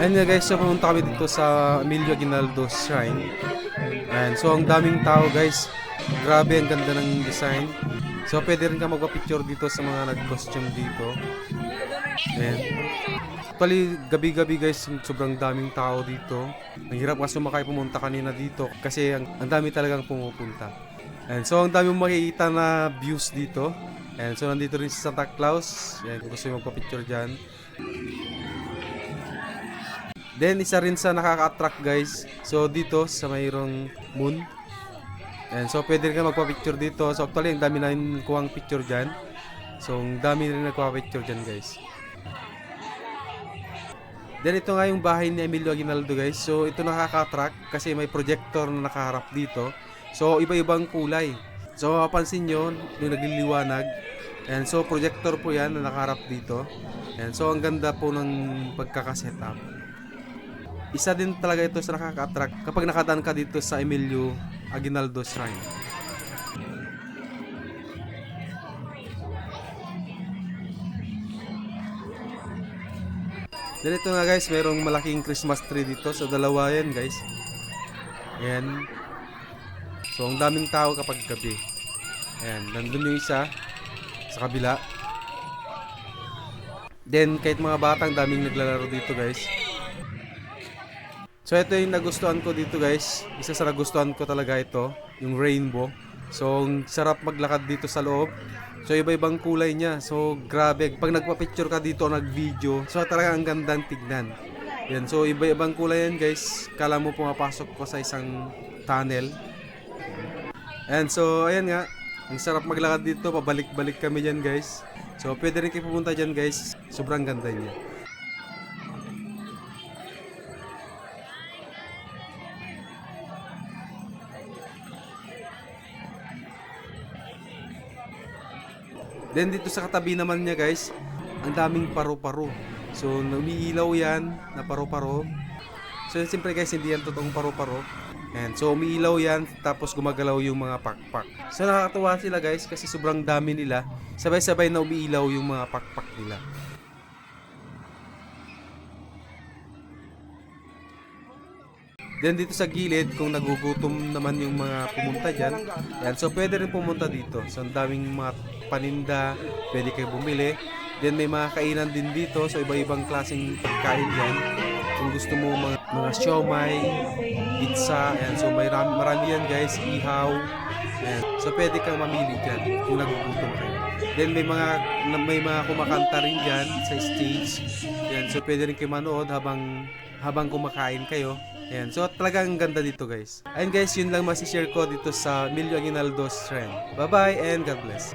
Ayun nga guys, so pumunta kami dito sa Emilio Aguinaldo Shrine. And so ang daming tao guys. Grabe, ang ganda ng design. So pwede rin ka magpa-picture dito sa mga nag-costume dito. Ayan. Actually, gabi-gabi guys, sobrang daming tao dito. Ang hirap nga sumakay pumunta kanina dito kasi ang dami talagang pumupunta. And so ang dami mong makikita na views dito. And so nandito rin si Santa Claus. Ayan, kung gusto yung magpa-picture dyan. Then isa rin sa nakaka-attract guys. So dito sa mayroong moon. And so pwede rin ka magpa-picture dito. So actually ang dami na rin kuhang picture dyan. So ang dami rin nagpa-picture dyan guys. Then ito nga yung bahay ni Emilio Aguinaldo guys. So ito nakaka-attract kasi may projector na nakaharap dito. So iba-ibang kulay. So mapapansin nyo yung nagliliwanag. And so projector po yan na nakaharap dito. And so ang ganda po ng pagkaka-setup. Isa din talaga ito sa nakaka-attract kapag nakadaan ka dito sa Emilio Aguinaldo Shrine. Then ito nga guys, mayroong malaking Christmas tree dito. So dalawa yan guys. Ayan. So ang daming tao kapag gabi. Ayan, nandun yung isa sa kabila. Then kahit mga batang daming naglalaro dito guys. So ito yung nagustuhan ko dito guys. Isa sa nagustuhan ko talaga ito, yung rainbow. So ang sarap maglakad dito sa loob. So iba-ibang kulay niya. So grabe, pag nagpa-picture ka dito o nag-video, so talaga ang gandang tignan. Yan, so iba-ibang kulay yan guys. Kala mo pumapasok ko sa isang tunnel. And so ayan nga, ang sarap maglakad dito, pabalik-balik kami dyan guys. So pwede rin kayo pumunta dyan guys. Sobrang ganda niya. Then dito sa katabi naman niya guys, ang daming paro-paro. So umiilaw yan na paro-paro. So siyempre guys, hindi yan totoong paro-paro. And so umiilaw yan, tapos gumagalaw yung mga pakpak. So nakakatuwa sila guys kasi sobrang dami nila. Sabay-sabay na umiilaw yung mga pakpak nila. Then dito sa gilid, kung nagugutom naman yung mga pumunta dyan, yan, so pwede rin pumunta dito. So ang daming mga paninda, pwede kayo bumili. Then may mga kainan din dito, so iba-ibang klaseng pagkain dyan. Kung gusto mo mga siomay, pizza, yan, so marami yan guys, ihaw. Yan. So pwede kang mamili dyan kung nagugutom kayo. Then may mga kumakanta rin dyan sa stage. Yan, so pwede rin kayo manood habang kumakain kayo. Ayan, so talagang ganda dito guys. Ayun guys, yun lang masishare ko dito sa Emilio Aguinaldo Shrine. Bye bye and God bless.